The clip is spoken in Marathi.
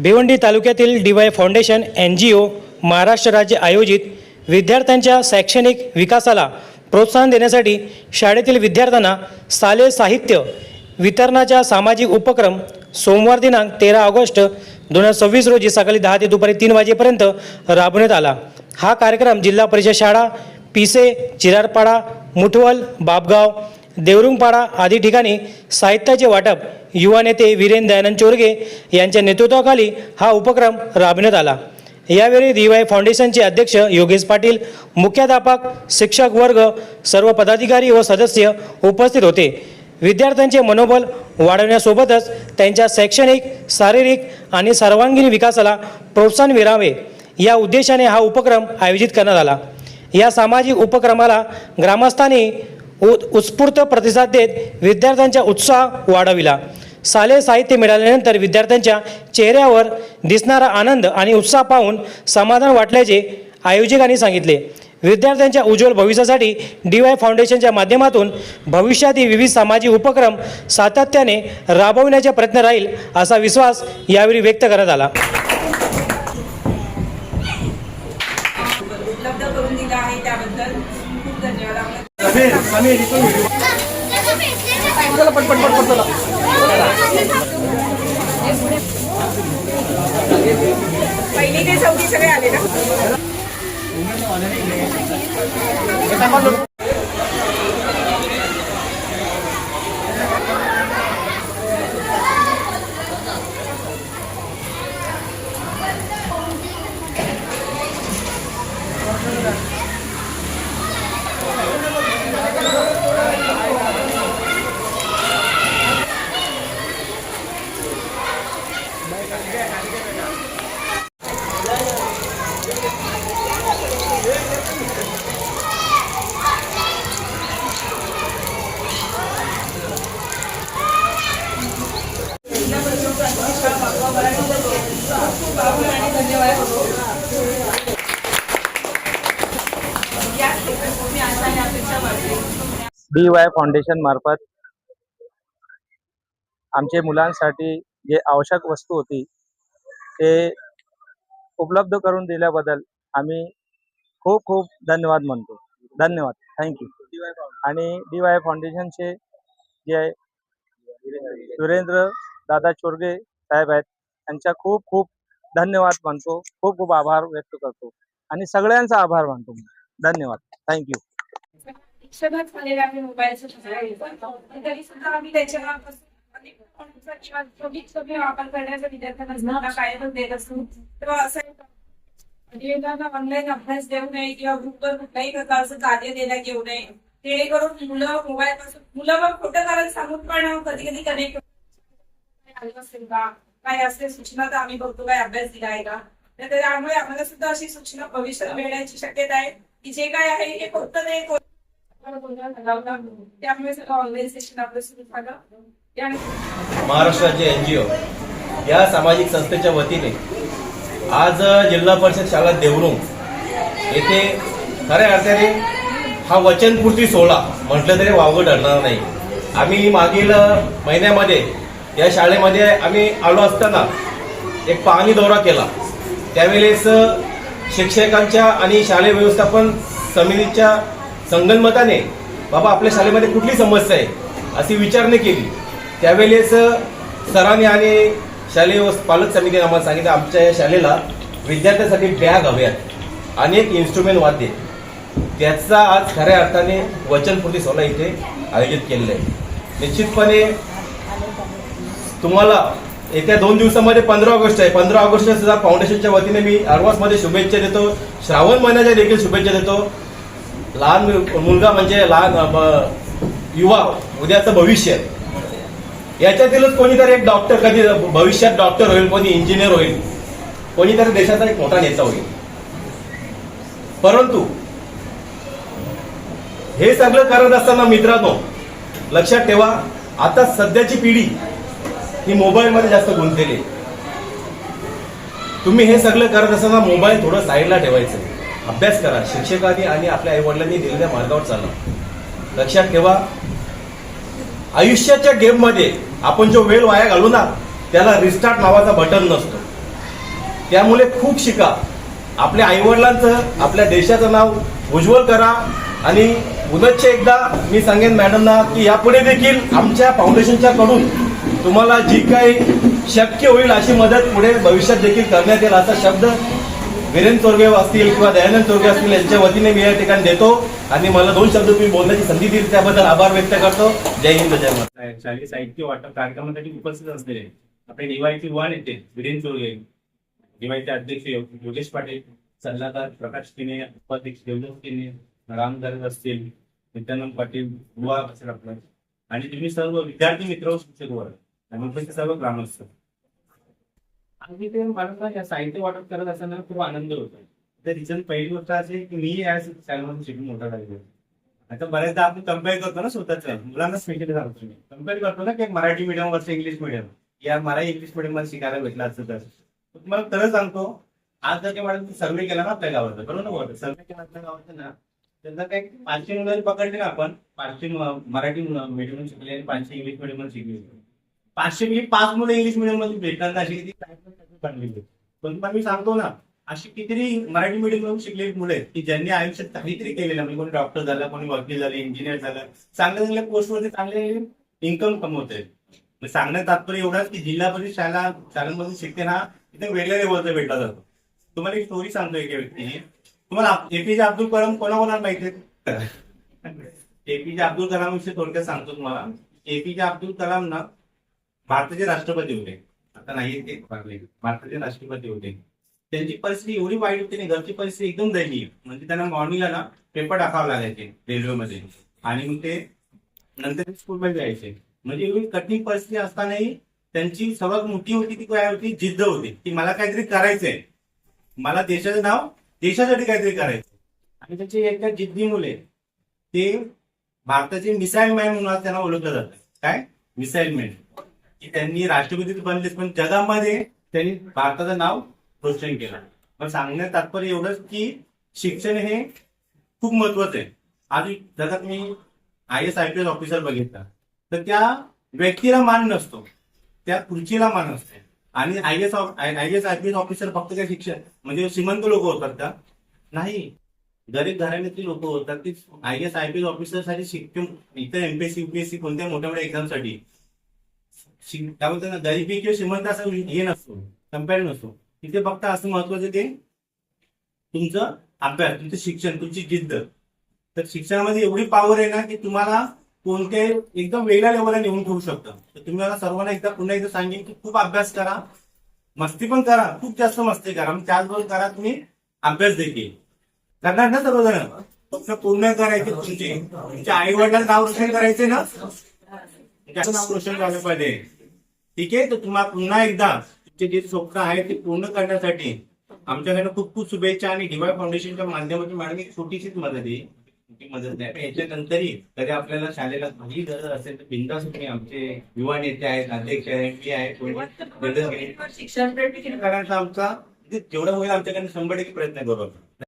भिवंडी तालुक्यातील DY फाउंडेशन NGO महाराष्ट्र राज्य आयोजित विद्यार्थ्यांच्या शैक्षणिक विकासाला प्रोत्साहन देण्यासाठी शाळेतील विद्यार्थ्यांना शालेय साहित्य वितरणाचा सामाजिक उपक्रम सोमवार दिनांक 13 ऑगस्ट 2026 रोजी सकाळी 10 ते दुपारी 3 वाजेपर्यंत राबवण्यात आला। हा कार्यक्रम जिल्हा परिषद शाळा पिसे, चिरारपाडा, मुठवल, बापगाव, देवरुंगपाडा आदी ठिकाणी साहित्याचे वाटप युवा नेते वीरेंद्र दयानंद चोरगे यांच्या नेतृत्वाखाली हा उपक्रम राबवण्यात आला। यावेळी DY फाउंडेशनचे अध्यक्ष योगेश पाटील, मुख्याध्यापक, शिक्षक वर्ग, सर्व पदाधिकारी व सदस्य उपस्थित होते। विद्यार्थ्यांचे मनोबल वाढवण्यासोबतच त्यांच्या शैक्षणिक, शारीरिक आणि सर्वांगीण विकासाला प्रोत्साहन मिळावे या उद्देशाने हा उपक्रम आयोजित करण्यात आला। या सामाजिक उपक्रमाला ग्रामस्थांनी उत्स्फूर्त प्रतिसाद देत विद्यार्थ्यांचा उत्साह वाढविला। शालेय साहित्य मिळाल्यानंतर विद्यार्थ्यांच्या चेहऱ्यावर दिसणारा आनंद आणि उत्साह पाहून समाधान वाटल्याचे आयोजकांनी सांगितले। विद्यार्थ्यांच्या उज्ज्वल भविष्यासाठी DY फाउंडेशनच्या माध्यमातून भविष्यातील विविध सामाजिक उपक्रम सातत्याने राबवण्याचा प्रयत्न राहील असा विश्वास यावेळी व्यक्त करण्यात आला। उपलब्ध करून दिला आहे त्याबद्दल खूप धन्यवाद। पहिली ते चौथी सगळे आले ना। DY फाउंडेशन मार्फत आमचे मुलांसाठी जे आवश्यक वस्तू होती ते उपलब्ध करून दिल्याबद्दल आम्ही खूप खूप धन्यवाद मानतो। धन्यवाद, थँक्यू। आणि DY फाउंडेशनचे जे वीरेंद्र दादा चोरगे साहेब आहेत त्यांचा खूप खूप धन्यवाद मानतो, खूप खूप आभार व्यक्त करतो आणि सगळ्यांचा आभार मानतो। धन्यवाद, थँक्यू। मोबाईलचा तरी सुद्धा आम्ही त्याच्या कमी वापर करण्याचा विद्यार्थ्यांना कायमच देत असतो। तेव्हा असं विद्यार्थ्यांना ऑनलाईन अभ्यास देऊ नये किंवा ग्रुपवर कुठल्याही प्रकारचं कार्य देण्यात येऊ नये, जेणेकरून मुलं मोबाईल पासून मुलं खोटं कारण सांगून पण कधी कधी कनेक्ट आलं असेल का काय असते सूचना तर आम्ही बघतो काय अभ्यास दिला आहे का, तर त्यामुळे आम्हाला सुद्धा अशी सूचना भविष्यात मिळण्याची शक्यता आहे की जे काय आहे हे फक्त नाही त्यामुळे ऑनलाईन सेशन आपलं सुरू झालं। महाराष्ट्र राज्य NGO या सामाजिक संस्थेच्या वतीने आज जिल्हा परिषद शाळा देवरुंग येथे खऱ्या अर्थाने हा वचनपूर्ती सोहळा म्हटलं तरी वावगं ठरणार नाही। आम्ही मागील महिन्यामध्ये या शाळेमध्ये आम्ही आलो असताना एक पाहणी दौरा केला। त्यावेळेस शिक्षकांच्या आणि शालेय व्यवस्थापन समितीच्या संगनमताने बाबा आपल्या शाळेमध्ये कुठली समस्या आहे अशी विचारणी केली। त्यावेळेस सरांनी आणि शालेय पालक समितीने आम्हाला सांगितलं आमच्या या शाळेला विद्यार्थ्यांसाठी बॅग हव्यात, अनेक इन्स्ट्रुमेंट वाद्य, त्याचा आज खऱ्या अर्थाने वचनपूर्ती सोहळा इथे आयोजित केलेला आहे। निश्चितपणे तुम्हाला येत्या 2 दिवसामध्ये 15 ऑगस्ट आहे। 15 ऑगस्ट सुद्धा फाउंडेशनच्या वतीने मी ॲडव्हान्समध्ये शुभेच्छा देतो, श्रावण महिन्याच्या देखील शुभेच्छा देतो। लहान मुलगा म्हणजे लहान युवा उद्याचं भविष्य, याच्यातीलच कोणीतरी एक डॉक्टर कधी भविष्यात डॉक्टर होईल, कोणी इंजिनियर होईल, कोणीतरी देशाचा एक मोठा नेता होईल। परंतु हे सगळं करत असताना मित्रांनो लक्षात ठेवा, आता सध्याची पिढी ही मोबाईलमध्ये जास्त गुंतलेली आहे। तुम्ही हे सगळं करत असताना मोबाईल थोडं साईडला ठेवायचं, अभ्यास करा, शिक्षकांनी आणि आपल्या आईवडिलांनी दिलेल्या मार्गावर चाला। लक्षात ठेवा, आयुष्याच्या गेममध्ये आपण जो वेळ वाया घालू ना त्याला रिस्टार्ट नावाचा बटन नसतो। त्यामुळे खूप शिका. आपल्या आईवडिलांचं, आपल्या देशाचं नाव उज्ज्वल करा. आणि पुनश्च एकदा मी सांगेन मॅडमना की यापुढे देखील आमच्या फाउंडेशनच्या कडून तुम्हाला जी काही शक्य होईल अशी मदत पुढे भविष्यात देखील करण्यात येईल असा शब्द वीरेंद्र चोरगे असतील किंवा दयानंद चोरगे असतील यांच्या वतीने मी या ठिकाणी देतो. आणि मला 2 शब्द तुम्ही बोलण्याची संधी दिली त्याबद्दल आभार व्यक्त करतो. जय हिंद, जय महाराष्ट्र. शालेय साहित्य वाटप कार्यक्रमासाठी उपस्थित असलेले आपले डीवायचे युवान येते वीरेंद्र चोरगे, डीवायचे अध्यक्ष योगेश पाटील, सल्लागार प्रकाश किने, उपाध्यक्ष देवदत्त किने, राम दरग असतील, नित्यानंद पाटील, बुवा असेल आपलं, आणि तुम्ही सर्व विद्यार्थी मित्र, शिक्षक वर्ग आणि उपस्थित सर्व ग्रामस्थ. आणि ते मला या साहित्य वाटप करत असताना खूप आनंद होतो. तर रिझन पहिली गोष्ट अशी आहे की मी या शाळेमध्ये शिकून मोठा झालो. आता बऱ्याचदा आपण कम्पेअर करतो ना स्वतःच्या मुलांना, स्पेशली सांगतो मी, कम्पेअर करतो ना की मराठी मीडियम वर्ष इंग्लिश मिडियम, या मराठी इंग्लिश मिडियम मध्ये शिकायला भेटलं असतं. तर तुम्हाला खरं सांगतो, आज जर मॅडम सर्वे केला ना आपल्या गावाचा, बरोबर ना, सर्वे केला आपल्या गावाचा ना, त्यांना काही 500 मुलं पकडले ना आपण, 500 मराठी मीडियम शिकले आणि 500 इंग्लिश मिडियम मध्ये शिकले. 500 म्हणजे 5 मुलं इंग्लिश मिडियम मध्ये भेटणार, अशी किती बनलेली. पण मी सांगतो ना, अशी कितीतरी मराठी मीडियम मध्ये शिकलेली मुलं आहेत की ज्यांनी आयुष्यात काहीतरी केलेलं, म्हणजे कोणी डॉक्टर झालं, कोणी वकील झाले, इंजिनियर झालं, चांगल्या चांगल्या पोस्टवरती चांगले इन्कम कमवते. सांगण्यात तात्पर्य एवढाच की जिल्हा परिषद शाळांमध्ये शिकते ना, इथे वेगळ्या लेवलचा भेटला जातो. तुम्हाला एक स्टोरी सांगतो एका व्यक्तीने. तुम्हाला एपीजे अब्दुल कलाम कोणाकोणाला माहिती आहे? एपीजे अब्दुल कलाम विषयी थोडक्यात सांगतो तुम्हाला. एपीजे अब्दुल कलाम ना भारताचे राष्ट्रपती होते, आता नाही ते भारताचे राष्ट्रपती होते. त्यांची परिस्थिती एवढी वाईट होती ना, घरची परिस्थिती एकदम दयनीय. म्हणजे त्यांना मॉर्निंगला ना पेपर टाकावं लागायचे रेल्वेमध्ये, आणि मग ते नंतर स्कूलमध्ये जायचे. म्हणजे एवढी कठीण परिस्थिती असतानाही त्यांची सर्वात मोठी होती ती काय होती, जिद्द होती की मला काहीतरी करायचंय, मला देशाचं नाव, देशासाठी काहीतरी करायचं. आणि त्याचे एका जिद्दीमुळे ते भारताचे मिसाईल मॅन म्हणून आज त्यांना ओळखलं जातं. काय मिसाईल मॅन, की त्यांनी राष्ट्रपती बनलेच पण जगामध्ये त्यांनी भारताचं नाव रोशन केलं. पण सांगण्यात तात्पर्य एवढंच की शिक्षण हे खूप महत्वाचं आहे. आज जर मी IAS IPS ऑफिसर बघितला तर त्या व्यक्तीला मान नसतो, त्या खुर्चीला मान असते. आणि IAS IPS ऑफिसर फक्त काय शिक्षण म्हणजे श्रीमंत लोक होतात का? नाही, गरीब घराण्यातली लोक होतात ती IAS IPS ऑफिसर साठी शिक्षण. इतर MPSC UPSC कोणत्या मोठ्या मोठ्या एक्झाम साठी काय बोलतात ना, गरिबी किंवा श्रीमंत असं हे नसतो, कम्पेअर नसतो. तिथे फक्त असं महत्वाचं ते तुमचं अभ्यास, तुमचं शिक्षण, तुमची जिद्द. तर शिक्षणामध्ये एवढी पॉवर आहे ना की तुम्हाला कोणत्या एकदम वेगळ्या लेवलला नेऊन ठेवू शकतं. तर तुम्ही मला सर्वांना पुन्हा एकदा सांगेन की खूप अभ्यास करा, मस्ती पण करा, खूप जास्त मस्ती करा, त्याचबरोबर करा तुम्ही अभ्यास देखील करणार ना सर्वजण. फक्त पूर्ण करायचे, तुमच्या आई वडिलांना नाव रोशन करायचे ना, त्याचं नाव रोशन झालं पाहिजे. ठीक आहे, तर तुम्हाला पुन्हा एकदा तुमचे जे स्वप्न आहे ते पूर्ण करण्यासाठी आमच्याकडे खूप खूप शुभेच्छा. आणि डीवाय फाउंडेशनच्या माध्यमातून मॅडम एक छोटीशीच मदत आहे, मदत नाही, याच्यानंतरही कधी आपल्याला शाळेला काही गरज असेल तर बिनधास्त तुम्ही आमचे युवा नेते आहेत, अध्यक्ष आहेत, मी आहे, शिक्षण करायचा आमचा जेवढं होईल आमच्याकडे 100% प्रयत्न करू.